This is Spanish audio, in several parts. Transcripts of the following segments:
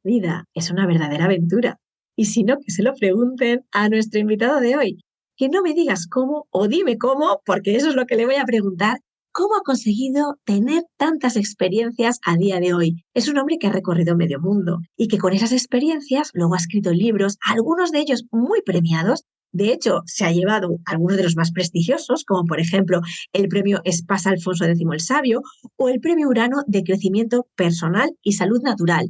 vida es una verdadera aventura. Y si no, que se lo pregunten a nuestro invitado de hoy. Que no me digas cómo o dime cómo, porque eso es lo que le voy a preguntar. ¿Cómo ha conseguido tener tantas experiencias a día de hoy? Es un hombre que ha recorrido medio mundo y que con esas experiencias luego ha escrito libros, algunos de ellos muy premiados. De hecho, se ha llevado algunos de los más prestigiosos, como por ejemplo el premio Espasa Alfonso X el Sabio o el premio Urano de Crecimiento Personal y Salud Natural.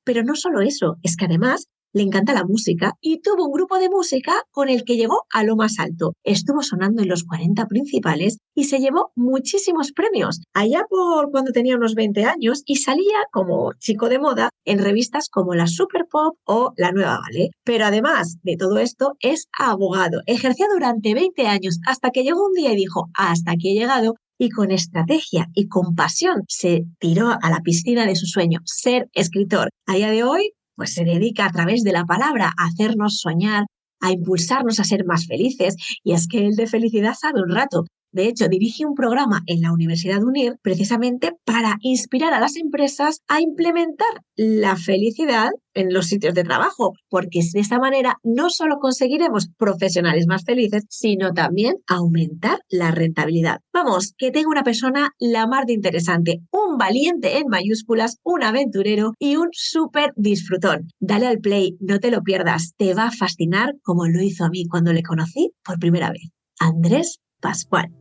Pero no solo eso, es que además le encanta la música y tuvo un grupo de música con el que llegó a lo más alto. Estuvo sonando en los 40 principales y se llevó muchísimos premios. Allá por cuando tenía unos 20 años y salía como chico de moda en revistas como la Super Pop o la Nueva Ballet. Pero además de todo esto, es abogado. Ejerció durante 20 años hasta que llegó un día y dijo, hasta aquí he llegado. Y con estrategia y con pasión se tiró a la piscina de su sueño, ser escritor. A día de hoy, pues se dedica a través de la palabra a hacernos soñar, a impulsarnos a ser más felices. Y es que él de felicidad sabe un rato. De hecho, dirige un programa en la Universidad de UNIR precisamente para inspirar a las empresas a implementar la felicidad en los sitios de trabajo, porque de esta manera no solo conseguiremos profesionales más felices, sino también aumentar la rentabilidad. Vamos, que tengo una persona la mar de interesante, un valiente en mayúsculas, un aventurero y un súper disfrutón. Dale al play, no te lo pierdas, te va a fascinar como lo hizo a mí cuando le conocí por primera vez. Andrés Pascual.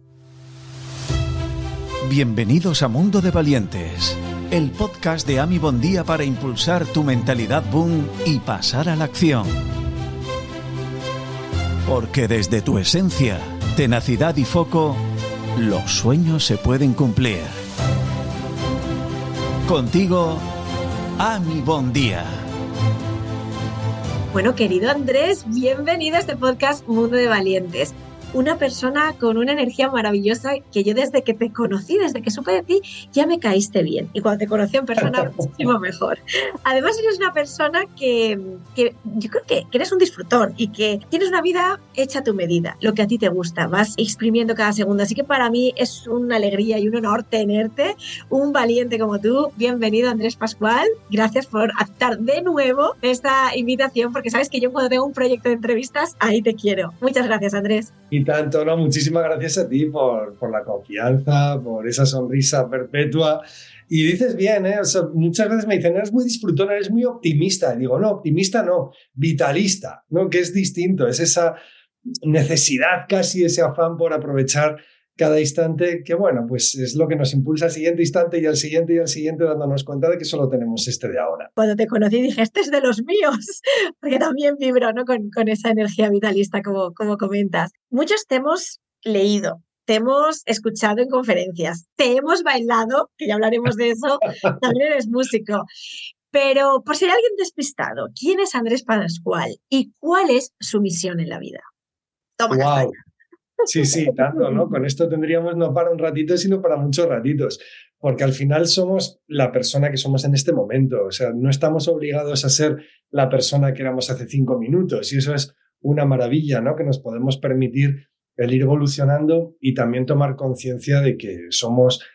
Bienvenidos a Mundo de Valientes, el podcast de Ami Bondía para impulsar tu mentalidad boom y pasar a la acción. Porque desde tu esencia, tenacidad y foco, los sueños se pueden cumplir. Contigo, Ami Bondía. Bueno, querido Andrés, bienvenido a este podcast Mundo de Valientes. Una persona con una energía maravillosa que yo desde que te conocí, desde que supe de ti, ya me caíste bien. Y cuando te conocí en persona, muchísimo mejor. Además, eres una persona que yo creo que eres un disfrutor y que tienes una vida hecha a tu medida, lo que a ti te gusta. Vas exprimiendo cada segundo. Así que para mí es una alegría y un honor tenerte, un valiente como tú. Bienvenido, Andrés Pascual. Gracias por aceptar de nuevo esta invitación, porque sabes que yo cuando tengo un proyecto de entrevistas, ahí te quiero. Muchas gracias, Andrés. Y tanto, ¿no? Muchísimas gracias a ti por la confianza, por esa sonrisa perpetua. Y dices bien, ¿eh? O sea, muchas veces me dicen, eres muy disfrutón, eres muy optimista. Y digo, no, optimista no, vitalista, ¿no? Que es distinto, es esa necesidad casi, ese afán por aprovechar cada instante, que bueno, pues es lo que nos impulsa al siguiente instante y al siguiente, dándonos cuenta de que solo tenemos este de ahora. Cuando te conocí dije, este es de los míos, porque también vibro, ¿no? con esa energía vitalista, como comentas. Muchos te hemos leído, te hemos escuchado en conferencias, te hemos bailado, que ya hablaremos de eso, también eres músico. Pero por si hay alguien despistado, ¿quién es Andrés Pascual y cuál es su misión en la vida? Toma castaña. Wow. Sí, tanto, ¿no? Con esto tendríamos no para un ratito, sino para muchos ratitos, porque al final somos la persona que somos en este momento, o sea, no estamos obligados a ser la persona que éramos hace 5 minutos y eso es una maravilla, ¿no? Que nos podemos permitir el ir evolucionando y también tomar conciencia de que somos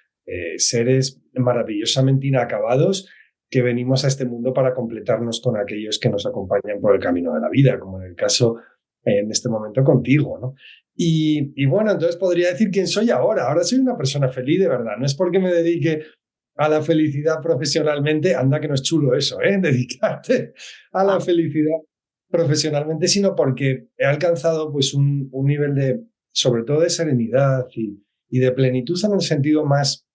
seres maravillosamente inacabados que venimos a este mundo para completarnos con aquellos que nos acompañan por el camino de la vida, como en el caso en este momento contigo, ¿no? Y bueno, entonces podría decir quién soy ahora. Ahora soy una persona feliz, de verdad. No es porque me dedique a la felicidad profesionalmente, anda que no es chulo eso, dedicarte a la felicidad profesionalmente, sino porque he alcanzado pues un nivel de, sobre todo de serenidad y de plenitud en el sentido más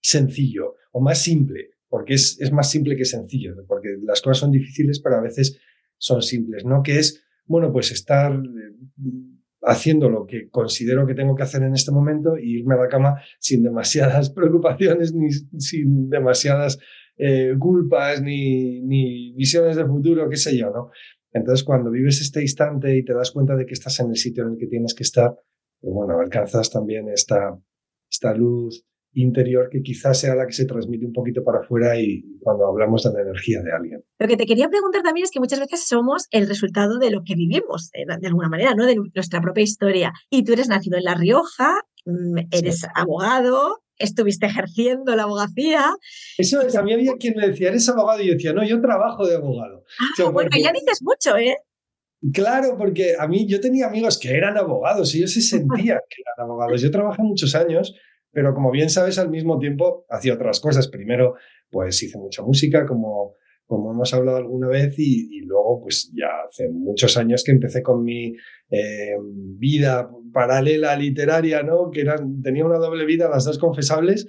sencillo o más simple, porque es más simple que sencillo, porque las cosas son difíciles, pero a veces son simples, ¿no? Que es, bueno, pues estar haciendo lo que considero que tengo que hacer en este momento e irme a la cama sin demasiadas preocupaciones, ni sin demasiadas culpas, ni visiones de futuro, qué sé yo, ¿no? Entonces, cuando vives este instante y te das cuenta de que estás en el sitio en el que tienes que estar, pues bueno, alcanzas también esta luz interior que quizás sea la que se transmite un poquito para afuera y cuando hablamos de la energía de alguien. Lo que te quería preguntar también es que muchas veces somos el resultado de lo que vivimos, de alguna manera, ¿no? De nuestra propia historia. Y tú eres nacido en La Rioja, eres abogado, estuviste ejerciendo la abogacía. Eso es, a mí había quien me decía, ¿eres abogado? Y yo decía, no, yo trabajo de abogado. O sea, Bueno, ya dices mucho, ¿eh? Claro, porque yo tenía amigos que eran abogados y ellos se sentían que eran abogados. Yo trabajé muchos años, pero como bien sabes, al mismo tiempo hacía otras cosas. Primero, pues hice mucha música, como hemos hablado alguna vez, y luego, pues ya hace muchos años que empecé con mi vida paralela literaria, ¿no? Tenía una doble vida, las dos confesables,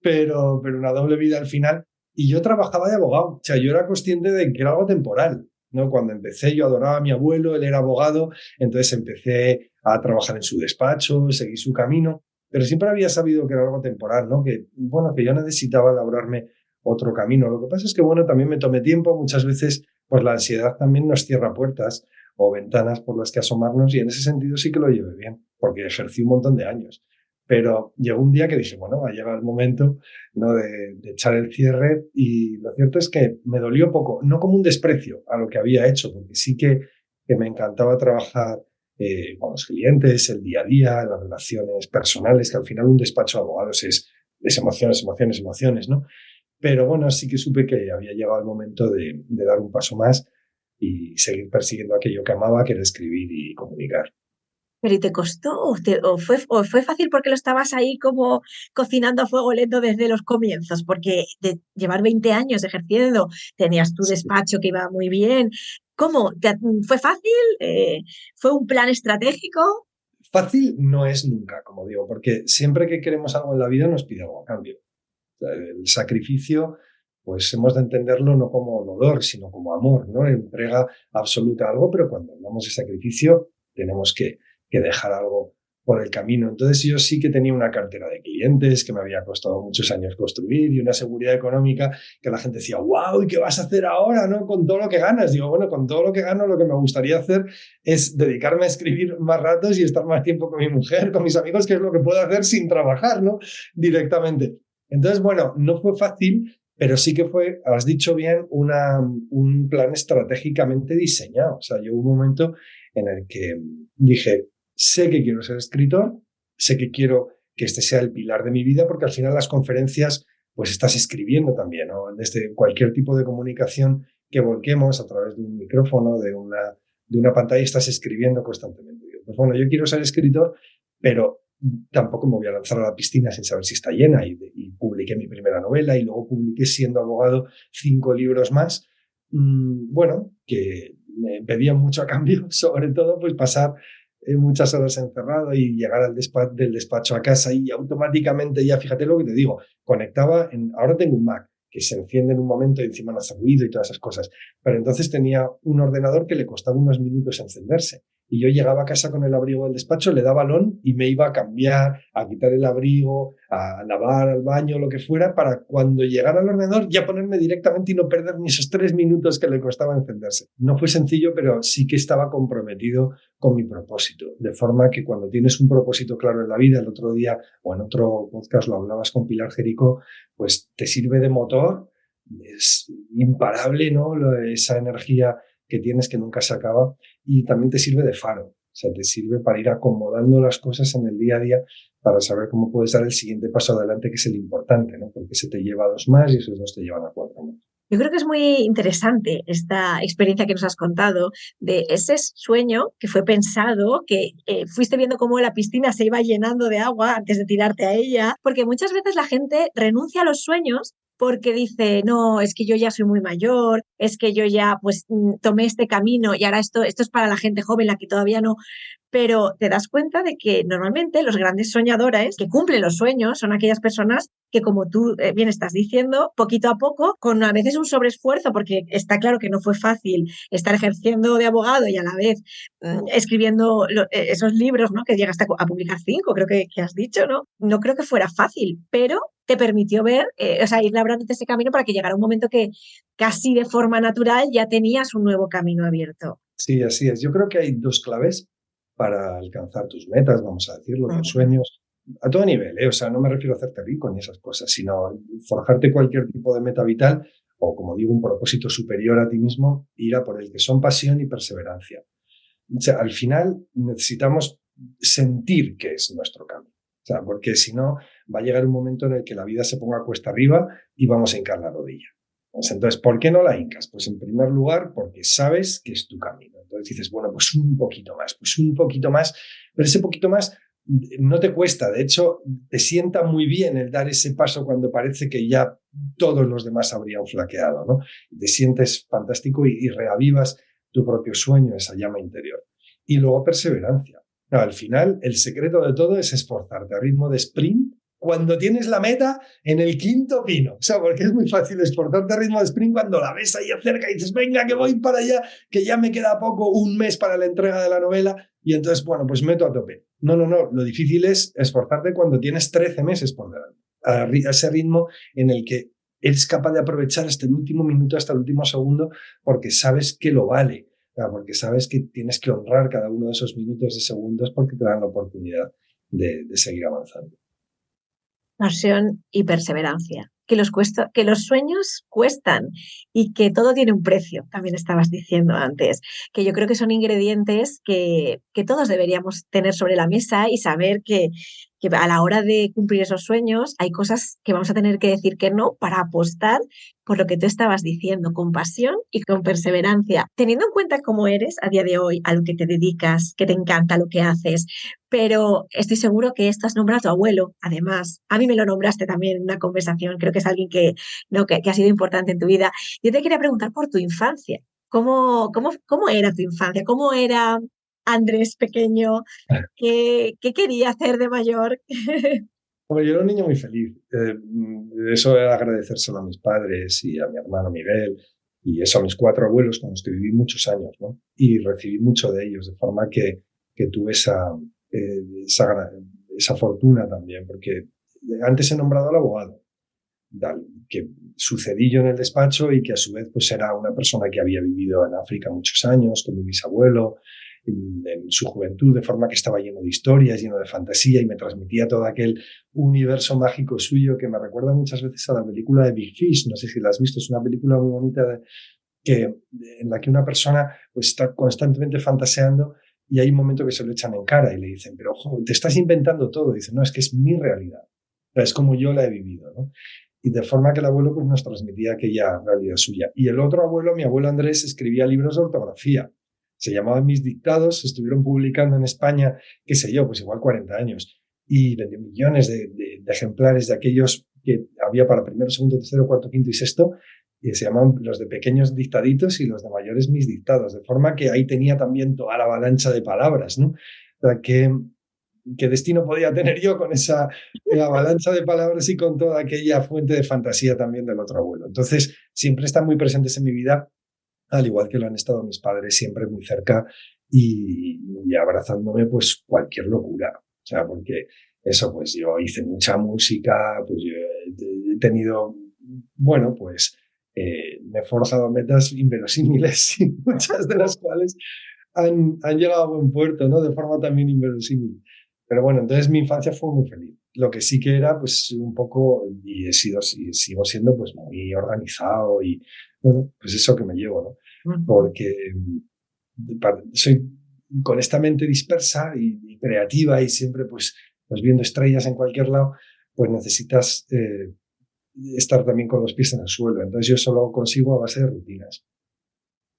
pero una doble vida al final. Y yo trabajaba de abogado, o sea, yo era consciente de que era algo temporal, ¿no? Cuando empecé, yo adoraba a mi abuelo, él era abogado, entonces empecé a trabajar en su despacho, seguí su camino, pero siempre había sabido que era algo temporal, ¿no? Que yo necesitaba labrarme otro camino. Lo que pasa es que, también me tomé tiempo, muchas veces, pues la ansiedad también nos cierra puertas o ventanas por las que asomarnos, y en ese sentido sí que lo llevé bien, porque ejercí un montón de años. Pero llegó un día que dije, va a llegar el momento, ¿no? de echar el cierre, y lo cierto es que me dolió poco, no como un desprecio a lo que había hecho, porque sí que me encantaba trabajar con los clientes, el día a día, las relaciones personales, que al final un despacho de abogados es emociones, emociones, emociones, ¿no? Pero sí que supe que había llegado el momento de dar un paso más y seguir persiguiendo aquello que amaba, que era escribir y comunicar. ¿Pero y te costó? ¿O fue fácil porque lo estabas ahí como cocinando a fuego lento desde los comienzos? Porque de llevar 20 años ejerciendo, tenías tu despacho que iba muy bien. ¿Cómo? ¿Fue fácil? ¿Fue un plan estratégico? Fácil no es nunca, como digo, porque siempre que queremos algo en la vida nos pide algo a cambio. O sea, el sacrificio, pues hemos de entenderlo no como dolor, sino como amor, ¿no? Entrega absoluta a algo, pero cuando hablamos de sacrificio tenemos que dejar algo por el camino. Entonces yo sí que tenía una cartera de clientes que me había costado muchos años construir, y una seguridad económica que la gente decía, wow, ¿y qué vas a hacer ahora, no? Con todo lo que ganas. Digo, con todo lo que gano, lo que me gustaría hacer es dedicarme a escribir más ratos y estar más tiempo con mi mujer, con mis amigos, que es lo que puedo hacer sin trabajar, ¿no? Directamente. Entonces, no fue fácil, pero sí que fue, has dicho bien, un plan estratégicamente diseñado. O sea, yo hubo un momento en el que dije, sé que quiero ser escritor, sé que quiero que este sea el pilar de mi vida, porque al final las conferencias, pues estás escribiendo también, ¿no? Desde cualquier tipo de comunicación que volquemos a través de un micrófono, de una pantalla, estás escribiendo constantemente. Pues yo quiero ser escritor, pero tampoco me voy a lanzar a la piscina sin saber si está llena, y publiqué mi primera novela, y luego publiqué, siendo abogado, 5 libros más, que me pedían mucho a cambio, sobre todo pues pasar muchas horas encerrado y llegar del despacho a casa, y automáticamente ya, fíjate lo que te digo, conectaba, ahora tengo un Mac que se enciende en un momento y encima no hace ruido y todas esas cosas, pero entonces tenía un ordenador que le costaba unos minutos encenderse, y yo llegaba a casa con el abrigo del despacho, le daba on y me iba a cambiar, a quitar el abrigo, a lavar, al baño, lo que fuera, para cuando llegara al ordenador ya ponerme directamente y no perder ni esos 3 minutos que le costaba encenderse. No fue sencillo, pero sí que estaba comprometido con mi propósito, de forma que cuando tienes un propósito claro en la vida, el otro día o en otro podcast lo hablabas con Pilar Jerico, pues te sirve de motor, es imparable, ¿no? Esa energía que tienes que nunca se acaba, y también te sirve de faro, o sea, te sirve para ir acomodando las cosas en el día a día, para saber cómo puedes dar el siguiente paso adelante, que es el importante, ¿no? Porque se te lleva a 2 más y esos 2 te llevan a 4 más. Yo creo que es muy interesante esta experiencia que nos has contado de ese sueño que fue pensado, que fuiste viendo cómo la piscina se iba llenando de agua antes de tirarte a ella, porque muchas veces la gente renuncia a los sueños porque dice, no, es que yo ya soy muy mayor, es que yo ya pues tomé este camino y ahora esto es para la gente joven, la que todavía no. Pero te das cuenta de que normalmente los grandes soñadores que cumplen los sueños son aquellas personas que, como tú bien estás diciendo, poquito a poco, con a veces un sobreesfuerzo, porque está claro que no fue fácil estar ejerciendo de abogado y a la vez escribiendo esos libros, ¿no? Que llegaste a publicar 5, creo que has dicho, ¿no? No creo que fuera fácil, pero te permitió ver, ir labrándote ese camino para que llegara un momento que casi de forma natural ya tenías un nuevo camino abierto. Sí, así es. Yo creo que hay 2 claves para alcanzar tus metas, vamos a decirlo, tus sueños, a todo nivel, ¿eh? O sea, no me refiero a hacerte rico ni esas cosas, sino forjarte cualquier tipo de meta vital, o, como digo, un propósito superior a ti mismo, ir a por el, que son pasión y perseverancia. O sea, al final necesitamos sentir que es nuestro camino. O sea, porque si no, va a llegar un momento en el que la vida se ponga cuesta arriba y vamos a hincar la rodilla. Pues entonces, ¿por qué no la hincas? Pues en primer lugar, porque sabes que es tu camino. Entonces dices, bueno, pues un poquito más, pero ese poquito más no te cuesta. De hecho, te sienta muy bien el dar ese paso cuando parece que ya todos los demás habrían flaqueado, ¿no? Te sientes fantástico y reavivas tu propio sueño, esa llama interior. Y luego perseverancia. No, al final, el secreto de todo es esforzarte a ritmo de sprint cuando tienes la meta en el quinto pino. O sea, porque es muy fácil esforzarte a ritmo de sprint cuando la ves ahí cerca y dices, venga, que voy para allá, que ya me queda poco, un mes para la entrega de la novela, y entonces, bueno, pues meto a tope. No. Lo difícil es esforzarte cuando tienes 13 meses por delante. A ese ritmo en el que eres capaz de aprovechar hasta el último minuto, hasta el último segundo, porque sabes que lo vale. Porque sabes que tienes que honrar cada uno de esos minutos de segundos porque te dan la oportunidad de seguir avanzando. Pasión y perseverancia. Que los sueños cuestan y que todo tiene un precio, también estabas diciendo antes, que yo creo que son ingredientes que todos deberíamos tener sobre la mesa y saber que a la hora de cumplir esos sueños hay cosas que vamos a tener que decir que no para apostar por lo que tú estabas diciendo, con pasión y con perseverancia, teniendo en cuenta cómo eres a día de hoy, a lo que te dedicas, que te encanta lo que haces. Pero estoy seguro que esto has nombrado a tu abuelo, además. A mí me lo nombraste también en una conversación, creo que es alguien que ha sido importante en tu vida. Yo te quería preguntar por tu infancia. ¿Cómo era tu infancia? ¿Cómo era Andrés pequeño? ¿Qué quería hacer de mayor? Bueno, yo era un niño muy feliz. Eso era agradecérselo a mis padres y a mi hermano Miguel y eso a mis 4 abuelos con los que viví muchos años, ¿no? Y recibí mucho de ellos, de forma que tuve esa fortuna también, porque antes he nombrado al abogado, que sucedí yo en el despacho y que a su vez pues era una persona que había vivido en África muchos años con mi bisabuelo en su juventud, de forma que estaba lleno de historias, lleno de fantasía y me transmitía todo aquel universo mágico suyo que me recuerda muchas veces a la película de Big Fish. No sé si la has visto, es una película muy bonita en la que una persona pues está constantemente fantaseando y hay un momento que se lo echan en cara y le dicen, pero ojo, te estás inventando todo. Y dice, no, es que es mi realidad. Es como yo la he vivido, ¿no? Y de forma que el abuelo pues, nos transmitía aquella realidad suya. Y el otro abuelo, mi abuelo Andrés, escribía libros de ortografía. Se llamaban Mis Dictados, se estuvieron publicando en España, qué sé yo, pues igual 40 años. Y vendió millones de ejemplares de aquellos que había para primero, segundo, tercero, cuarto, quinto y sexto. Y se llamaban los de pequeños dictaditos y los de mayores Mis Dictados. De forma que ahí tenía también toda la avalancha de palabras, ¿no? O sea, ¿qué destino podía tener yo con esa avalancha de palabras y con toda aquella fuente de fantasía también del otro abuelo? Entonces, siempre están muy presentes en mi vida, al igual que lo han estado mis padres, siempre muy cerca y abrazándome pues cualquier locura. O sea, porque eso, pues yo hice mucha música, pues yo he tenido, bueno, pues me he forjado metas inverosímiles y muchas de las cuales han llegado a buen puerto, ¿no? De forma también inverosímil. Pero bueno, entonces mi infancia fue muy feliz. Lo que sí que era, pues un poco, y sigo siendo, pues muy organizado y, bueno, pues eso que me llevo, ¿no? Porque soy con esta mente dispersa y creativa y siempre, pues viendo estrellas en cualquier lado, pues necesitas estar también con los pies en el suelo. Entonces yo eso lo consigo a base de rutinas.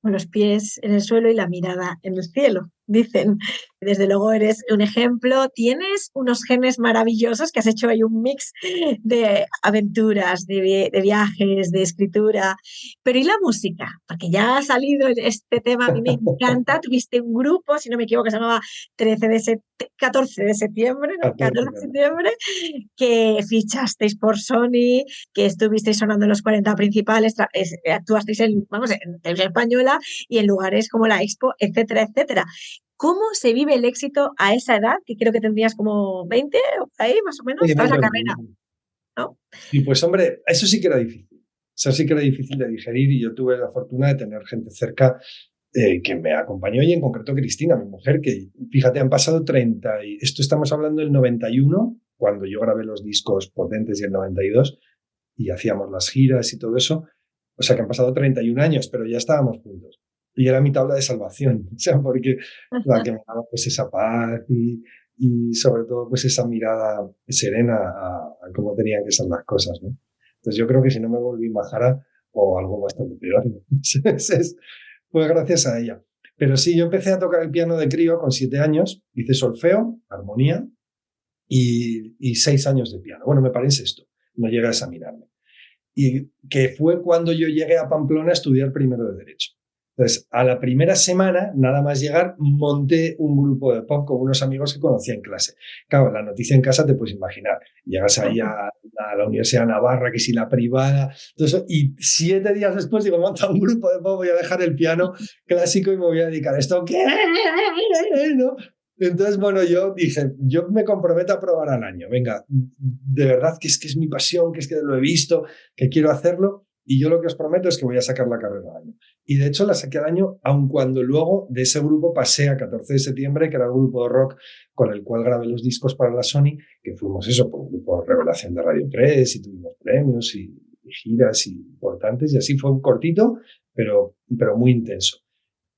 Con los pies en el suelo y la mirada en el cielo, dicen. Desde luego eres un ejemplo. Tienes unos genes maravillosos que has hecho ahí un mix de aventuras, de viajes, de escritura. Pero ¿y la música? Porque ya ha salido este tema, a mí me encanta. Tuviste un grupo, si no me equivoco, que se llamaba 14 de septiembre, ¿no? 14 de septiembre, que fichasteis por Sony, que estuvisteis sonando en los 40 principales, actuasteis en Televisión Española y en lugares como la Expo, etcétera, etcétera. ¿Cómo se vive el éxito a esa edad? Que creo que tendrías como 20, ahí más o menos, estabas en la carrera, ¿no? Y pues hombre, eso sí que era difícil. Eso sí que era difícil de digerir y yo tuve la fortuna de tener gente cerca que me acompañó y en concreto Cristina, mi mujer, que fíjate, han pasado 30 y esto estamos hablando del 91, cuando yo grabé los discos potentes y el 92 y hacíamos las giras y todo eso. O sea que han pasado 31 años, pero ya estábamos juntos. Y era mi tabla de salvación, o sea, porque la que me daba pues esa paz y sobre todo pues esa mirada serena a cómo tenían que ser las cosas, ¿no? Entonces yo creo que si no me volví majara o algo bastante peor, ¿no? Fue gracias a ella. Pero sí, yo empecé a tocar el piano de crío con 7 años, hice solfeo, armonía y 6 años de piano. Bueno, me paré en sexto, no llegué a examinarme. Y que fue cuando yo llegué a Pamplona a estudiar primero de Derecho. Entonces, a la primera semana, nada más llegar, monté un grupo de pop con unos amigos que conocía en clase. Claro, la noticia en casa te puedes imaginar. Llegas ahí a la Universidad de Navarra, que si la privada, todo eso, y 7 días después digo, monta un grupo de pop, voy a dejar el piano clásico y me voy a dedicar a esto. ¿Qué? ¿No? Entonces, bueno, yo dije, yo me comprometo a probar al año. Venga, de verdad que es mi pasión, que es que lo he visto, que quiero hacerlo. Y yo lo que os prometo es que voy a sacar la carrera al año. Y de hecho la saqué al año, aun cuando luego de ese grupo pasé a 14 de septiembre, que era el grupo de rock con el cual grabé los discos para la Sony, que fuimos eso, por un grupo de revelación de Radio 3 y tuvimos premios y giras importantes. Y así fue un cortito, pero muy intenso.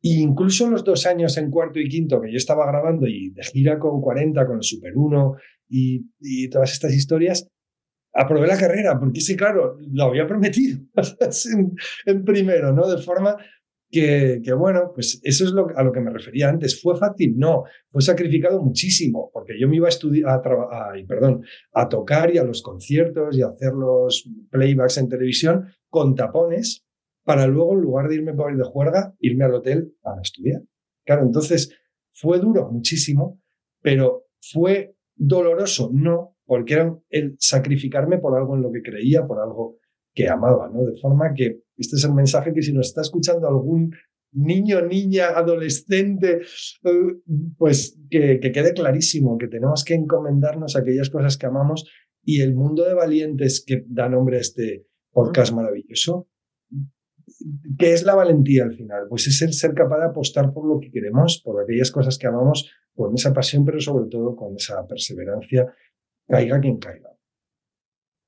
Y incluso los 2 años en cuarto y quinto que yo estaba grabando y de gira con 40, con el Super 1 y todas estas historias, aprobé la carrera, porque sí, claro, lo había prometido en primero, ¿no? De forma que bueno, pues eso es a lo que me refería antes. ¿Fue fácil? No, fue sacrificado muchísimo, porque yo me iba a estudiar, a tocar y a los conciertos y a hacer los playbacks en televisión con tapones, para luego, en lugar de irme para ir de juerga, irme al hotel a estudiar. Claro, entonces fue duro muchísimo, pero fue doloroso, no, porque era el sacrificarme por algo en lo que creía, por algo que amaba, ¿no? De forma que este es el mensaje que si nos está escuchando algún niño, niña, adolescente, pues que quede clarísimo que tenemos que encomendarnos a aquellas cosas que amamos, y el mundo de valientes que da nombre a este podcast maravilloso. ¿Qué es la valentía al final? Pues es el ser capaz de apostar por lo que queremos, por aquellas cosas que amamos, con esa pasión, pero sobre todo con esa perseverancia, caiga quien caiga.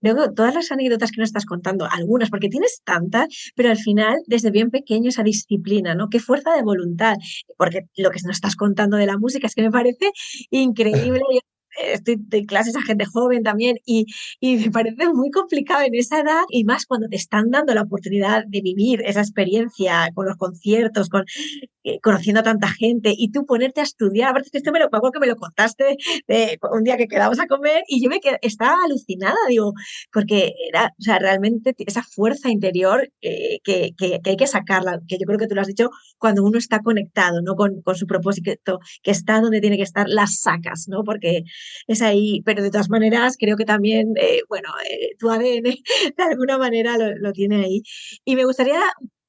Luego, todas las anécdotas que nos estás contando, algunas, porque tienes tantas, pero al final, desde bien pequeño, esa disciplina, ¿no? Qué fuerza de voluntad, porque lo que nos estás contando de la música es que me parece increíble. Yo estoy de clases a gente joven también y me parece muy complicado en esa edad, y más cuando te están dando la oportunidad de vivir esa experiencia con los conciertos, conociendo a tanta gente, y tú ponerte a estudiar. Aparte, esto me acuerdo que me lo contaste un día que quedamos a comer y yo estaba alucinada, digo, porque era, o sea, realmente esa fuerza interior que hay que sacarla, que yo creo que tú lo has dicho, cuando uno está conectado, ¿no? Con su propósito, que está donde tiene que estar, las sacas, ¿no? Porque es ahí, pero de todas maneras creo que también, tu ADN de alguna manera lo tiene ahí. Y me gustaría,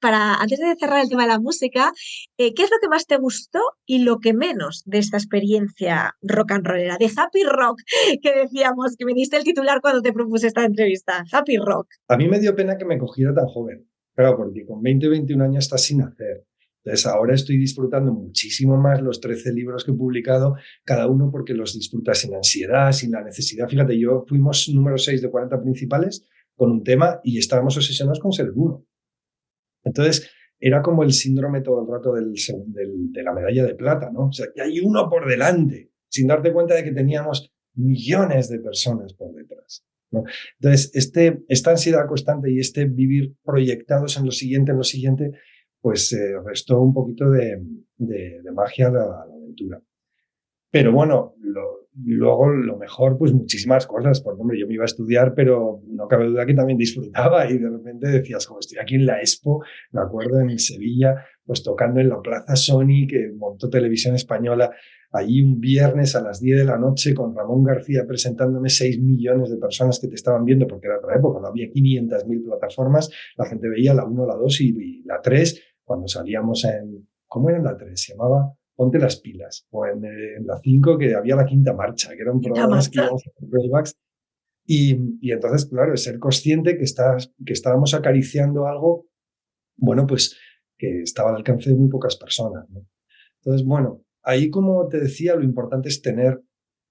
antes de cerrar el tema de la música, ¿qué es lo que más te gustó y lo que menos de esta experiencia rock and rollera, de Happy Rock, que decíamos, que me diste el titular cuando te propuse esta entrevista? Happy Rock. A mí me dio pena que me cogiera tan joven, claro, porque con 20 o 21 años estás sin hacer. Entonces ahora estoy disfrutando muchísimo más los 13 libros que he publicado, cada uno porque los disfrutas sin ansiedad, sin la necesidad. Fíjate, yo fuimos número 6 de 40 principales con un tema y estábamos obsesionados con ser el uno. Entonces, era como el síndrome todo el rato de la medalla de plata, ¿no? O sea, que hay uno por delante, sin darte cuenta de que teníamos millones de personas por detrás, ¿no? Entonces, esta ansiedad constante y este vivir proyectados en lo siguiente, pues restó un poquito de magia a la aventura. Pero bueno, luego lo mejor, pues muchísimas cosas, porque hombre, yo me iba a estudiar, pero no cabe duda que también disfrutaba, y de repente decías, como estoy aquí en la Expo, me acuerdo en Sevilla, pues tocando en la Plaza Sony, que montó Televisión Española, allí un viernes a las 10 de la noche con Ramón García presentándome, 6 millones de personas que te estaban viendo, porque era otra época, no había 500.000 plataformas, la gente veía la 1, la 2 y la 3, cuando salíamos ¿cómo era la 3? Se llamaba Ponte las pilas, o en la 5 que había la quinta marcha, que eran programas que íbamos a hacer playbacks, y entonces, claro, es ser consciente que estábamos acariciando algo, bueno, pues que estaba al alcance de muy pocas personas, ¿no? Entonces, bueno, ahí, como te decía, lo importante es tener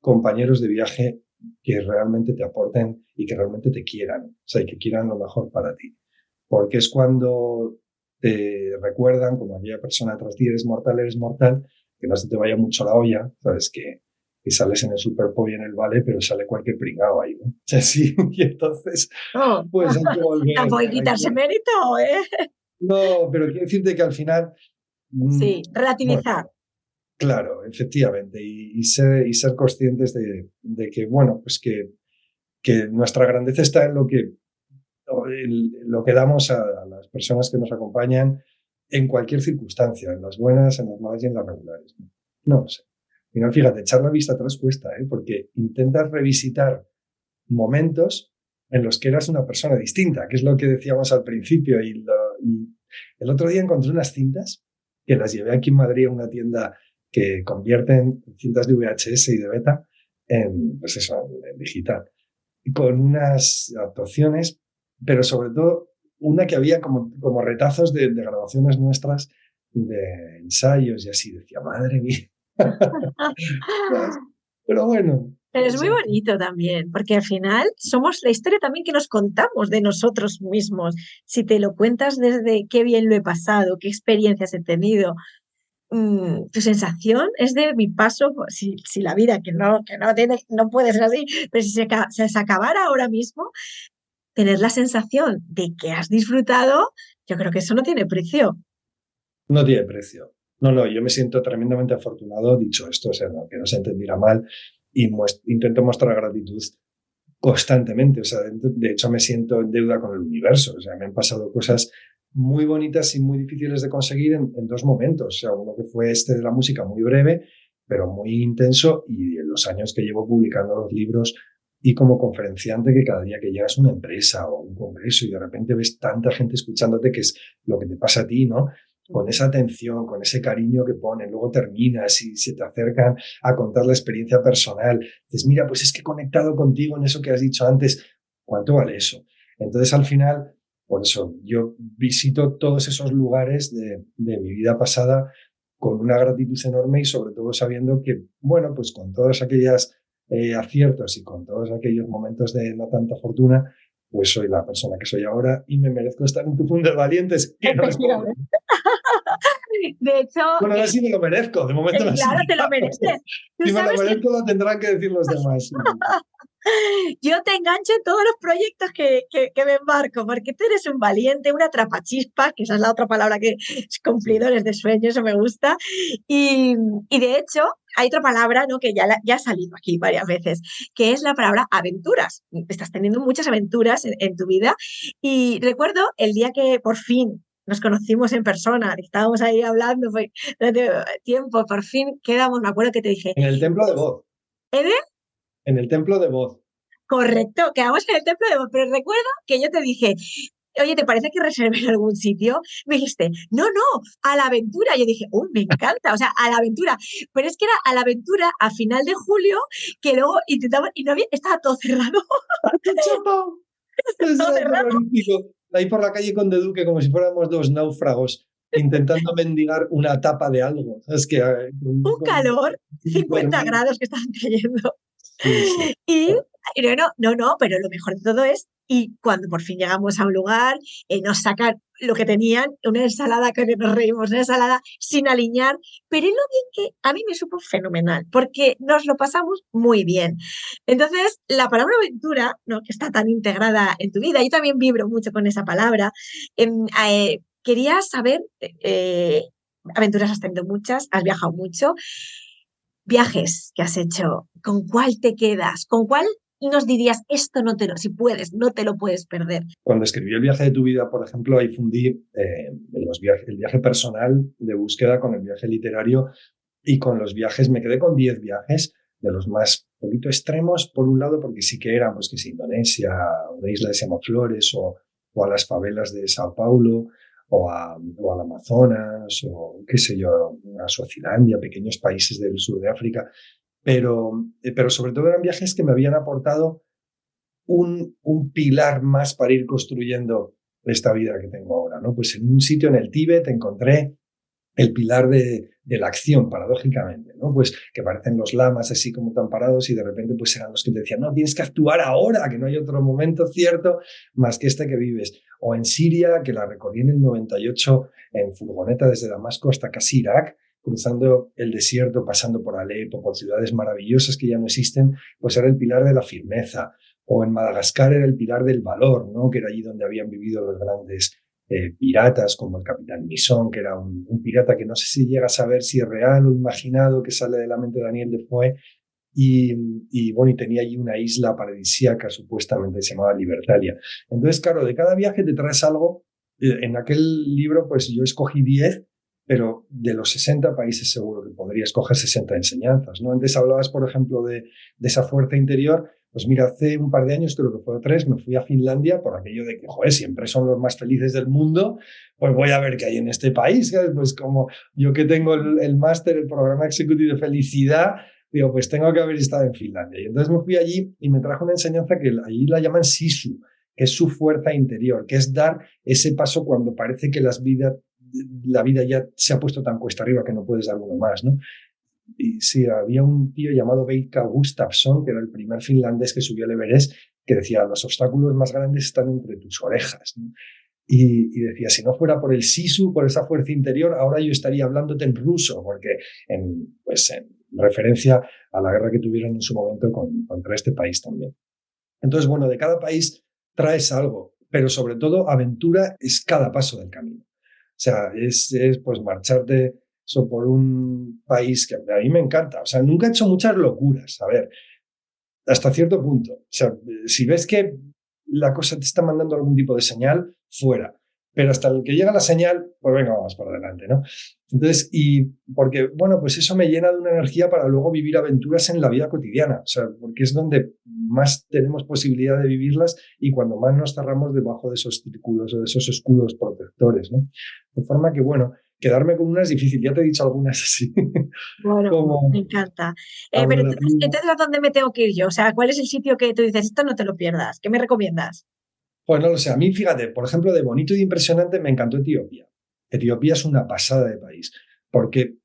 compañeros de viaje que realmente te aporten y que realmente te quieran, o sea, y que quieran lo mejor para ti, porque es cuando te recuerdan, como aquella persona tras ti, eres mortal, que no se te vaya mucho la olla, sabes que que sales en el Superpop y en el Vale, pero sale cualquier pringao ahí, ¿no? O sea, sí, y entonces, Oh, pues hay que volver. tampoco hay que quitarse mérito, ¿eh? No, pero quiero decirte que al final, Sí, bueno, relativizar. claro, efectivamente, y ser conscientes de que, bueno, pues que nuestra grandeza está en lo que damos a las personas que nos acompañan en cualquier circunstancia, en las buenas, en las malas y en las regulares. No sé. Al final, fíjate, echar la vista atrás cuesta, porque intentas revisitar momentos en los que eras una persona distinta, que es lo que decíamos al principio. Y el otro día encontré unas cintas que las llevé aquí en Madrid a una tienda que convierten cintas de VHS y de beta pues eso, en digital, con unas actuaciones, pero sobre todo una que había como retazos de grabaciones nuestras, de ensayos y así. Decía, madre mía. Pero bueno. Pero es muy bonito también, porque al final somos la historia también que nos contamos de nosotros mismos. Si te lo cuentas desde qué bien lo he pasado, qué experiencias he tenido, tu sensación es de mi paso, si la vida, no puede ser así, pero si se acabara ahora mismo, tener la sensación de que has disfrutado, yo creo que eso no tiene precio. No tiene precio. No, yo me siento tremendamente afortunado, dicho esto, o sea, no, que no se entendiera mal, y intento mostrar gratitud constantemente. O sea, de hecho me siento en deuda con el universo. O sea, me han pasado cosas muy bonitas y muy difíciles de conseguir en dos momentos. O sea, uno que fue de la música, muy breve, pero muy intenso, y en los años que llevo publicando los libros y como conferenciante, que cada día que llegas a una empresa o un congreso y de repente ves tanta gente escuchándote, que es lo que te pasa a ti, ¿no? Con esa atención, con ese cariño que ponen, luego terminas y se te acercan a contar la experiencia personal. Dices, mira, pues es que he conectado contigo en eso que has dicho antes. ¿Cuánto vale eso? Entonces, al final, por eso, yo visito todos esos lugares de mi vida pasada con una gratitud enorme y sobre todo sabiendo que, bueno, pues con todas aquellas aciertos y con todos aquellos momentos de no tanta fortuna, pues soy la persona que soy ahora y me merezco estar en tu punto de valientes. Que no es poco. De hecho, Bueno, ahora sí me lo merezco, de momento no. claro, te lo mereces. Si me lo merezco, lo tendrán que decir los demás. Yo te engancho en todos los proyectos que me embarco, porque tú eres un valiente, una atrapachispas, que esa es la otra palabra que es cumplidores de sueños, eso me gusta. Y de hecho, hay otra palabra, ¿no?, que ya ha salido aquí varias veces, que es la palabra aventuras. Estás teniendo muchas aventuras en tu vida. Y recuerdo el día que por fin nos conocimos en persona, estábamos ahí hablando durante tiempo, por fin quedamos, me acuerdo que te dije... En el templo de Voz. ¿En el? En el templo de Voz. Correcto, quedamos en el templo de Voz, pero recuerdo que yo te dije, oye, ¿te parece que reserve en algún sitio? Me dijiste, no, a la aventura. Yo dije, me encanta, o sea, a la aventura. Pero es que era a la aventura a final de julio, que luego intentamos, y no había, estaba todo cerrado. Todo cerrado. Ahí por la calle Conde Duque, como si fuéramos dos náufragos intentando mendigar una tapa de algo. Es que un calor, 50 grados que estaban cayendo. Sí. Y no, pero lo mejor de todo es, y cuando por fin llegamos a un lugar, nos sacan lo que tenían, una ensalada, que nos reímos, una ensalada sin aliñar, pero es lo bien que a mí me supo fenomenal, porque nos lo pasamos muy bien. Entonces, la palabra aventura, ¿no?, que está tan integrada en tu vida, yo también vibro mucho con esa palabra. Quería saber, aventuras has tenido muchas, has viajado mucho, viajes que has hecho, ¿con cuál te quedas? ¿Con cuál nos dirías, esto si puedes, no te lo puedes perder? Cuando escribí El viaje de tu vida, por ejemplo, ahí fundí el viaje personal de búsqueda con el viaje literario, y con los viajes me quedé con 10 viajes, de los más poquito extremos, por un lado, porque sí que eran, pues que es Indonesia, una isla de Semaflores, o a las favelas de Sao Paulo, o al Amazonas, o qué sé yo, a Suazilandia, pequeños países del sur de África. Pero sobre todo eran viajes que me habían aportado un pilar más para ir construyendo esta vida que tengo ahora, ¿no? Pues en un sitio en el Tíbet encontré el pilar de la acción, paradójicamente, ¿no? Pues que parecen los lamas así como tan parados, y de repente pues eran los que te decían, no, tienes que actuar ahora, que no hay otro momento cierto más que este que vives. O en Siria, que la recorrí en el 98 en furgoneta desde Damasco hasta casi Irak, cruzando el desierto, pasando por Alepo, por ciudades maravillosas que ya no existen, pues era el pilar de la firmeza. O en Madagascar era el pilar del valor, ¿no? Que era allí donde habían vivido los grandes piratas, como el capitán Misón, que era un pirata que no sé si llega a saber si es real o imaginado, que sale de la mente de Daniel Defoe. Y bueno, y tenía allí una isla paradisíaca, supuestamente, se llamaba Libertalia. Entonces, claro, de cada viaje te traes algo. En aquel libro, pues yo escogí 10, pero de los 60 países seguro que podría escoger 60 enseñanzas, ¿no? Antes hablabas, por ejemplo, de esa fuerza interior. Pues mira, hace un par de años, creo que fue 3, me fui a Finlandia por aquello de que, joder, siempre son los más felices del mundo, pues voy a ver qué hay en este país, ¿sabes? Pues como yo que tengo el máster, el programa executivo de felicidad, digo, pues tengo que haber estado en Finlandia. Y entonces me fui allí y me trajo una enseñanza que allí la llaman sisu, que es su fuerza interior, que es dar ese paso cuando parece que la vida ya se ha puesto tan cuesta arriba que no puedes dar uno más, ¿no? Y sí, había un tío llamado Veikka Gustafsson, que era el primer finlandés que subió al Everest, que decía, los obstáculos más grandes están entre tus orejas, ¿no? Y decía, si no fuera por el sisu, por esa fuerza interior, ahora yo estaría hablándote en ruso, porque en referencia a la guerra que tuvieron en su momento contra este país también. Entonces, bueno, de cada país traes algo, pero sobre todo aventura es cada paso del camino. O sea, es pues marcharte por un país que a mí me encanta. O sea, nunca he hecho muchas locuras, a ver, hasta cierto punto. O sea, si ves que la cosa te está mandando algún tipo de señal, fuera. Pero hasta el que llega la señal, pues venga, vamos para adelante, ¿no? Entonces, y porque, bueno, pues eso me llena de una energía para luego vivir aventuras en la vida cotidiana. O sea, porque es donde más tenemos posibilidad de vivirlas y cuando más nos cerramos debajo de esos círculos o de esos escudos protectores, ¿no? De forma que, bueno, quedarme con una es difícil. Ya te he dicho algunas así. Bueno, Como me encanta. Pero entonces, ¿a dónde me tengo que ir yo? O sea, ¿cuál es el sitio que tú dices, esto no te lo pierdas? ¿Qué me recomiendas? Pues no lo sé. A mí, fíjate, por ejemplo, de bonito y de impresionante me encantó Etiopía. Etiopía es una pasada de país, porque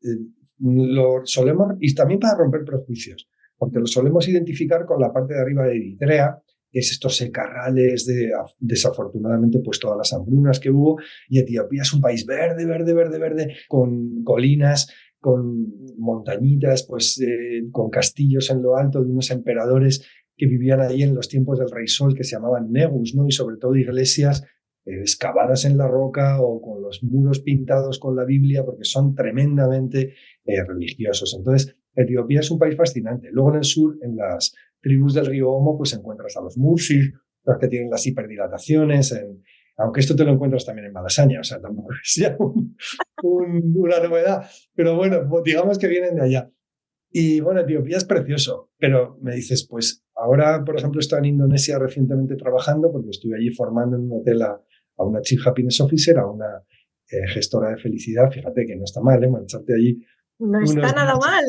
lo solemos, y también para romper prejuicios, porque lo solemos identificar con la parte de arriba de Eritrea, que es estos secarrales desafortunadamente, pues todas las hambrunas que hubo, y Etiopía es un país verde, verde, verde, verde, con colinas, con montañitas, pues con castillos en lo alto de unos emperadores que vivían ahí en los tiempos del Rey Sol, que se llamaban Negus, ¿no? Y sobre todo iglesias excavadas en la roca o con los muros pintados con la Biblia, porque son tremendamente religiosos. Entonces, Etiopía es un país fascinante. Luego en el sur, en las tribus del río Omo, pues encuentras a los Mursis, los que tienen las hiperdilataciones, aunque esto te lo encuentras también en Malasaña, o sea, tampoco es ya una novedad, pero bueno, digamos que vienen de allá. Y bueno, Etiopía es precioso, pero me dices, pues ahora, por ejemplo, estoy en Indonesia recientemente trabajando, porque estuve allí formando en un hotel a una Chief Happiness Officer, a una gestora de felicidad. Fíjate que no está mal, marcharte allí No está unos nada días mal.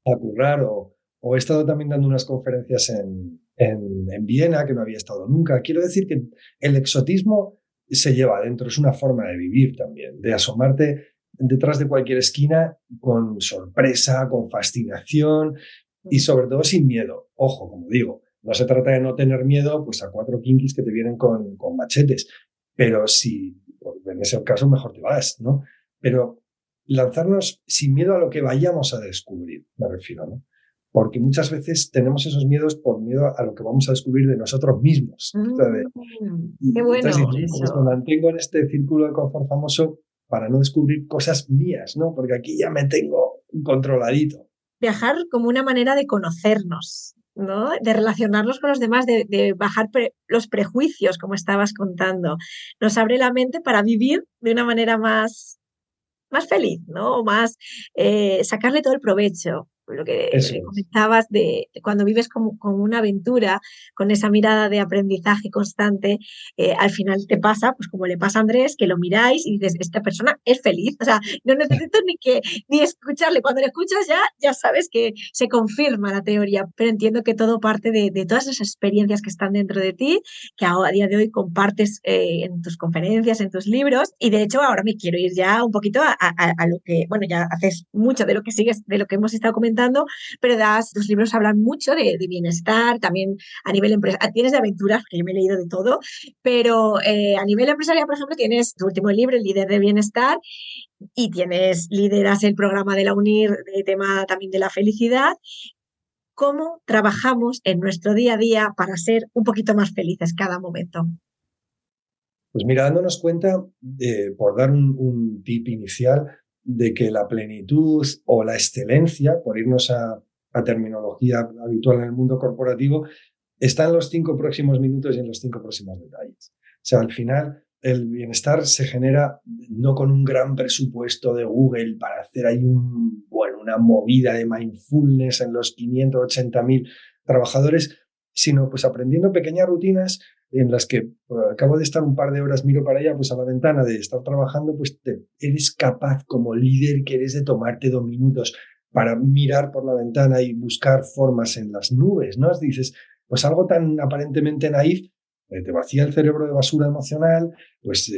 a currar, o he estado también dando unas conferencias en Viena, que no había estado nunca. Quiero decir que el exotismo se lleva adentro, es una forma de vivir también, de asomarte detrás de cualquier esquina con sorpresa, con fascinación y sobre todo sin miedo. Ojo, como digo, no se trata de no tener miedo pues a 4 kinkis que te vienen con machetes, pero si en ese caso mejor te vas, ¿no? Pero lanzarnos sin miedo a lo que vayamos a descubrir, me refiero, ¿no? Porque muchas veces tenemos esos miedos por miedo a lo que vamos a descubrir de nosotros mismos. Qué bueno Entonces, pues me eso. mantengo en este círculo de confort famoso para no descubrir cosas mías, ¿no? Porque aquí ya me tengo controladito. Viajar como una manera de conocernos, ¿no? De relacionarnos con los demás, de bajar los prejuicios, como estabas contando. Nos abre la mente para vivir de una manera más feliz, ¿no? O más sacarle todo el provecho. Lo Eso que es. comentabas de cuando vives como una aventura, con esa mirada de aprendizaje constante, al final te pasa, pues como le pasa a Andrés, que lo miráis y dices, esta persona es feliz. O sea, no necesito ni escucharle. Cuando le escuchas ya sabes que se confirma la teoría, pero entiendo que todo parte de todas esas experiencias que están dentro de ti, que a día de hoy compartes en tus conferencias, en tus libros, y de hecho ahora me quiero ir ya un poquito a lo que, bueno, ya haces mucho de lo que sigues, de lo que hemos estado comentando, pero tus libros hablan mucho de bienestar, también a nivel empresarial, tienes de aventuras, porque yo me he leído de todo, pero a nivel empresarial, por ejemplo, tienes tu último libro, El líder de bienestar, y lideras el programa de la UNIR de tema también de la felicidad. ¿Cómo trabajamos en nuestro día a día para ser un poquito más felices cada momento? Pues mira, dándonos cuenta, por dar un tip inicial, de que la plenitud o la excelencia, por irnos a terminología habitual en el mundo corporativo, está en los 5 próximos minutos y en los 5 próximos detalles. O sea, al final, el bienestar se genera no con un gran presupuesto de Google para hacer ahí una movida de mindfulness en los 580.000 trabajadores, sino pues aprendiendo pequeñas rutinas en las que acabo de estar un par de horas, miro para allá, pues a la ventana de estar trabajando, pues eres capaz como líder que eres de tomarte 2 minutos para mirar por la ventana y buscar formas en las nubes, ¿no? Dices, pues algo tan aparentemente naif, te vacía el cerebro de basura emocional, pues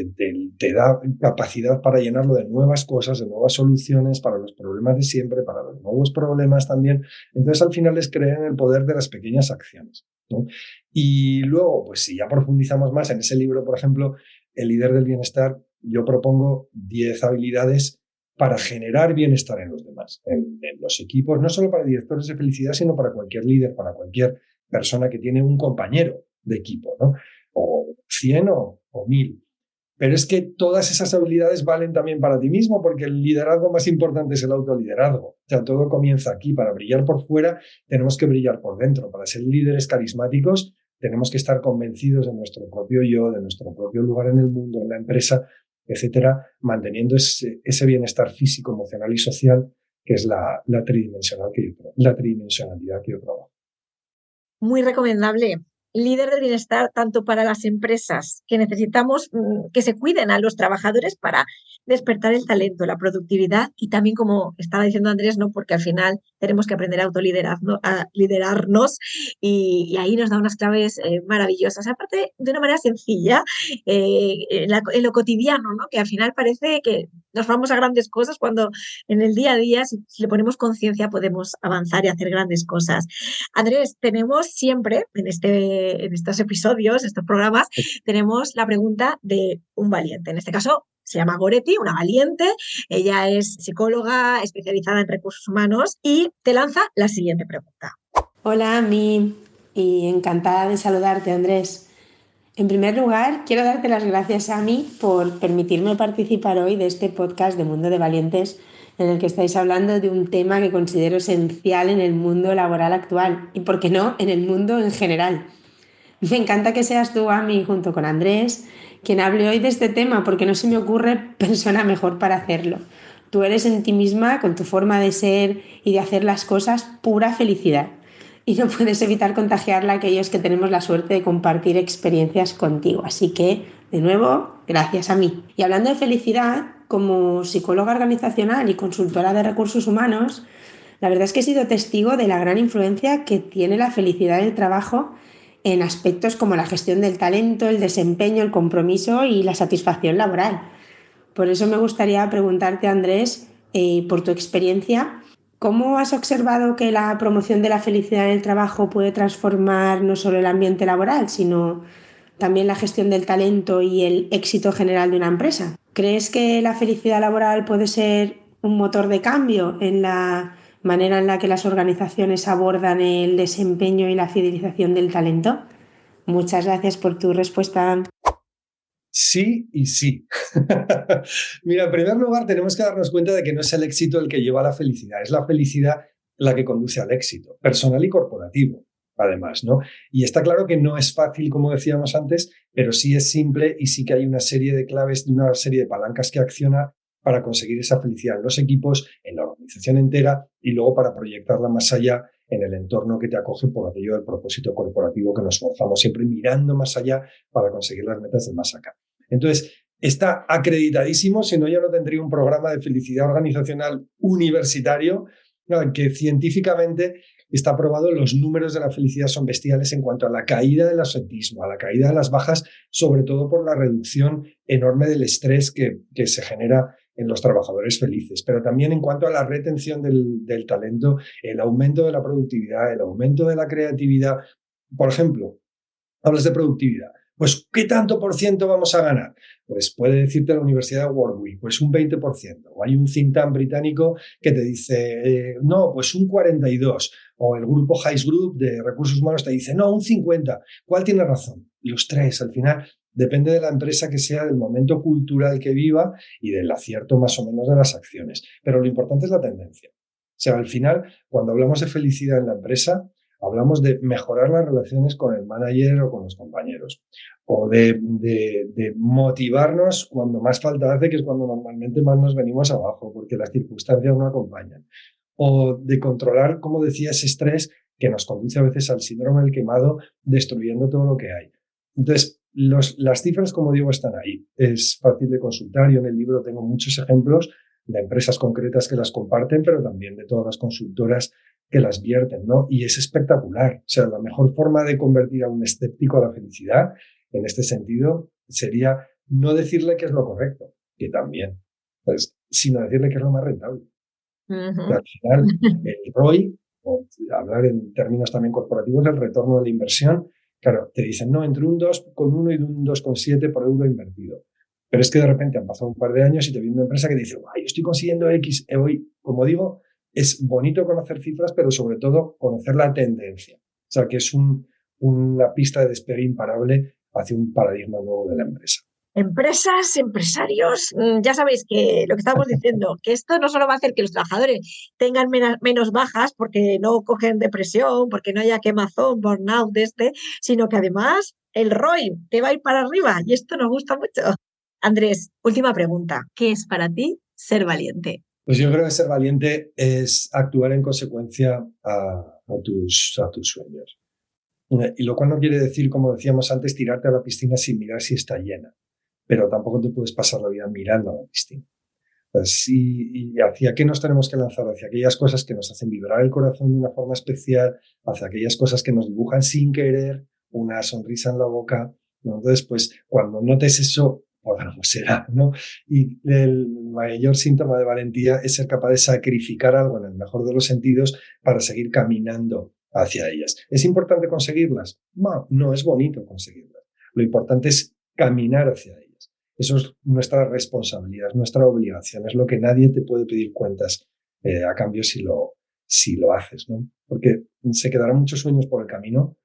te da capacidad para llenarlo de nuevas cosas, de nuevas soluciones para los problemas de siempre, para los nuevos problemas también. Entonces, al final es creer en el poder de las pequeñas acciones, ¿no? Y luego, pues si ya profundizamos más en ese libro, por ejemplo, El líder del bienestar, yo propongo 10 habilidades para generar bienestar en los demás, en los equipos, no solo para directores de felicidad, sino para cualquier líder, para cualquier persona que tiene un compañero de equipo, ¿no? O 100 o 1000. Pero es que todas esas habilidades valen también para ti mismo, porque el liderazgo más importante es el autoliderazgo. O sea, todo comienza aquí. Para brillar por fuera, tenemos que brillar por dentro. Para ser líderes carismáticos, tenemos que estar convencidos de nuestro propio yo, de nuestro propio lugar en el mundo, en la empresa, etcétera, manteniendo ese bienestar físico, emocional y social, que es la tridimensionalidad que yo trabajo. Muy recomendable. Líder del bienestar tanto para las empresas, que necesitamos que se cuiden a los trabajadores para despertar el talento, la productividad y también, como estaba diciendo Andrés, ¿no? Porque al final tenemos que aprender a liderarnos y ahí nos da unas claves maravillosas. Aparte, de una manera sencilla, en lo cotidiano, ¿no? Que al final parece que nos vamos a grandes cosas cuando en el día a día, si le ponemos conciencia, podemos avanzar y hacer grandes cosas. Andrés, tenemos siempre en estos episodios, estos programas, tenemos la pregunta de un valiente. En este caso, se llama Goretti, una valiente. Ella es psicóloga especializada en recursos humanos y te lanza la siguiente pregunta. Hola, Ami, y encantada de saludarte, Andrés. En primer lugar, quiero darte las gracias, Ami, por permitirme participar hoy de este podcast de Mundo de Valientes, en el que estáis hablando de un tema que considero esencial en el mundo laboral actual y, por qué no, en el mundo en general. Me encanta que seas tú, Ami, junto con Andrés, quien hable hoy de este tema, porque no se me ocurre persona mejor para hacerlo. Tú eres en ti misma, con tu forma de ser y de hacer las cosas, pura felicidad. Y no puedes evitar contagiarla a aquellos que tenemos la suerte de compartir experiencias contigo. Así que, de nuevo, gracias a mí. Y hablando de felicidad, como psicóloga organizacional y consultora de recursos humanos, la verdad es que he sido testigo de la gran influencia que tiene la felicidad del trabajo en aspectos como la gestión del talento, el desempeño, el compromiso y la satisfacción laboral. Por eso me gustaría preguntarte, Andrés, por tu experiencia, ¿cómo has observado que la promoción de la felicidad en el trabajo puede transformar no solo el ambiente laboral, sino también la gestión del talento y el éxito general de una empresa? ¿Crees que la felicidad laboral puede ser un motor de cambio en la manera en la que las organizaciones abordan el desempeño y la fidelización del talento? Muchas gracias por tu respuesta. Sí y sí. Mira, en primer lugar, tenemos que darnos cuenta de que no es el éxito el que lleva a la felicidad, es la felicidad la que conduce al éxito, personal y corporativo, además, ¿no? Y está claro que no es fácil, como decíamos antes, pero sí es simple y sí que hay una serie de claves, una serie de palancas que acciona para conseguir esa felicidad en los equipos, en la organización entera y luego para proyectarla más allá en el entorno que te acoge por aquello del propósito corporativo que nos forzamos siempre mirando más allá para conseguir las metas de más acá. Entonces, está acreditadísimo, si no, yo no tendría un programa de felicidad organizacional universitario que científicamente está probado. Los números de la felicidad son bestiales en cuanto a la caída del absentismo, a la caída de las bajas, sobre todo por la reducción enorme del estrés que se genera en los trabajadores felices, pero también en cuanto a la retención del talento, el aumento de la productividad, el aumento de la creatividad. Por ejemplo, hablas de productividad. Pues, ¿qué tanto por ciento vamos a ganar? Pues puede decirte la Universidad de Warwick, pues un 20%. O hay un think tank británico que te dice, no, pues un 42%. O el grupo Hayes Group de recursos humanos te dice, no, un 50%. ¿Cuál tiene razón? Los tres, al final, depende de la empresa que sea, del momento cultural que viva y del acierto más o menos de las acciones. Pero lo importante es la tendencia. O sea, al final, cuando hablamos de felicidad en la empresa, hablamos de mejorar las relaciones con el manager o con los compañeros, o de motivarnos cuando más falta hace, que es cuando normalmente más nos venimos abajo, porque las circunstancias no acompañan, o de controlar, como decía, ese estrés que nos conduce a veces al síndrome del quemado, destruyendo todo lo que hay. Entonces, las cifras, como digo, están ahí. Es fácil de consultar. Yo en el libro tengo muchos ejemplos de empresas concretas que las comparten, pero también de todas las consultoras que las vierten, ¿no? Y es espectacular. O sea, la mejor forma de convertir a un escéptico a la felicidad, en este sentido, sería no decirle que es lo correcto, que también, ¿sabes? Sino decirle que es lo más rentable. Uh-huh. Al final, el ROI, o hablar en términos también corporativos, el retorno de la inversión, claro, te dicen, no, entre un 2,1 y un 2,7 por euro invertido. Pero es que de repente han pasado un par de años y te viene una empresa que te dice, yo estoy consiguiendo X. Hoy, como digo, es bonito conocer cifras, pero sobre todo conocer la tendencia. O sea, que es una pista de despegue imparable hacia un paradigma nuevo de la empresa. Empresas, empresarios, ya sabéis que lo que estamos diciendo, que esto no solo va a hacer que los trabajadores tengan menos bajas porque no cogen depresión, porque no haya quemazón, burnout sino que además el ROI te va a ir para arriba y esto nos gusta mucho. Andrés, última pregunta. ¿Qué es para ti ser valiente? Pues yo creo que ser valiente es actuar en consecuencia a tus sueños. Y lo cual no quiere decir, como decíamos antes, tirarte a la piscina sin mirar si está llena. Pero tampoco te puedes pasar la vida mirando a la piscina. ¿Y hacia qué nos tenemos que lanzar? Hacia aquellas cosas que nos hacen vibrar el corazón de una forma especial, hacia aquellas cosas que nos dibujan sin querer una sonrisa en la boca, ¿no? Entonces, pues, cuando notes eso, por algo será, ¿no? Y el mayor síntoma de valentía es ser capaz de sacrificar algo, en el mejor de los sentidos, para seguir caminando hacia ellas. ¿Es importante conseguirlas? No, es bonito conseguirlas. Lo importante es caminar hacia ellas. Eso es nuestra responsabilidad, es nuestra obligación, es lo que nadie te puede pedir cuentas a cambio si lo haces, ¿no? Porque se quedarán muchos sueños por el camino,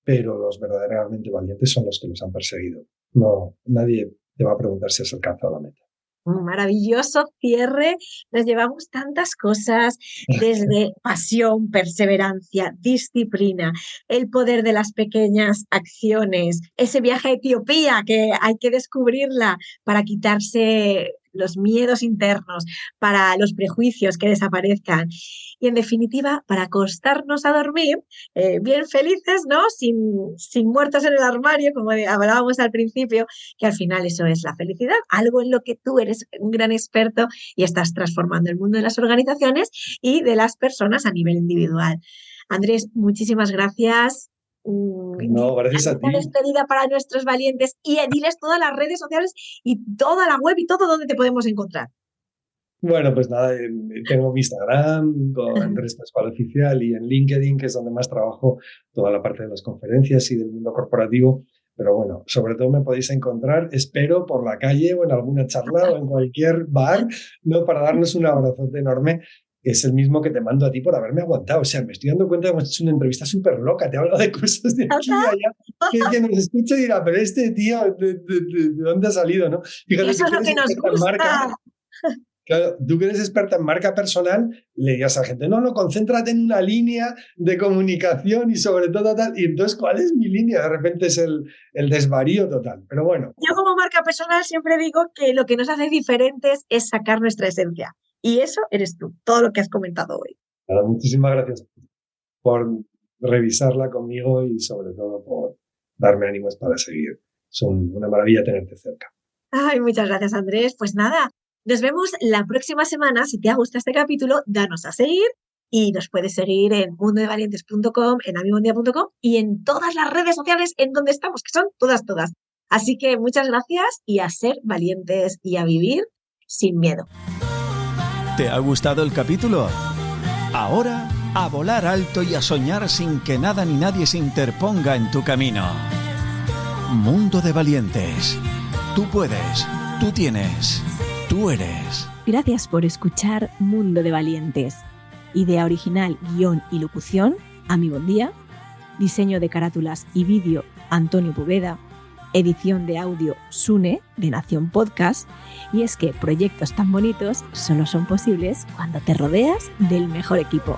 pero los verdaderamente valientes son los que los han perseguido. No, nadie te va a preguntar si has alcanzado la meta. Un maravilloso cierre. Nos llevamos tantas cosas, desde pasión, perseverancia, disciplina, el poder de las pequeñas acciones, ese viaje a Etiopía que hay que descubrirla para quitarse los miedos internos, para los prejuicios que desaparezcan y, en definitiva, para acostarnos a dormir bien felices, ¿no? Sin muertos en el armario, como hablábamos al principio, que al final eso es la felicidad, algo en lo que tú eres un gran experto y estás transformando el mundo de las organizaciones y de las personas a nivel individual. Andrés, muchísimas gracias. No, gracias a ti. Una despedida para nuestros valientes y diles todas las redes sociales y toda la web y todo donde te podemos encontrar. Bueno, pues nada, tengo mi Instagram con Andrés Pascual Oficial y en LinkedIn, que es donde más trabajo toda la parte de las conferencias y del mundo corporativo. Pero bueno, sobre todo me podéis encontrar, espero, por la calle o en alguna charla o en cualquier bar, ¿no? Para darnos un abrazote enorme, que es el mismo que te mando a ti por haberme aguantado. O sea, me estoy dando cuenta de que hemos hecho una entrevista súper loca, te he hablado de cosas de aquí y allá, que nos escucha y dirá, pero este tío, ¿de dónde ha salido, no? Fíjate, eso es lo que nos gusta. Claro, tú que eres experta en marca personal, le digas a la gente, no, concéntrate en una línea de comunicación y sobre todo tal. Y entonces, ¿cuál es mi línea? De repente es el desvarío total. Pero bueno. Yo como marca personal siempre digo que lo que nos hace diferentes es sacar nuestra esencia. Y eso eres tú, todo lo que has comentado hoy. Nada, muchísimas gracias por revisarla conmigo y sobre todo por darme ánimos para seguir. Es una maravilla tenerte cerca. Ay, muchas gracias, Andrés. Pues nada, nos vemos la próxima semana. Si te ha gustado este capítulo, danos a seguir y nos puedes seguir en mundodevalientes.com, en amibondia.com y en todas las redes sociales en donde estamos, que son todas. Así que muchas gracias y a ser valientes y a vivir sin miedo. ¿Te ha gustado el capítulo? Ahora, a volar alto y a soñar sin que nada ni nadie se interponga en tu camino. Mundo de Valientes. Tú puedes, tú tienes, tú eres. Gracias por escuchar Mundo de Valientes. Idea original, guión y locución, Ami Bondía. Diseño de carátulas y vídeo, Antonio Poveda. Edición de audio, Sune, de Nación Podcast. Y es que proyectos tan bonitos solo son posibles cuando te rodeas del mejor equipo.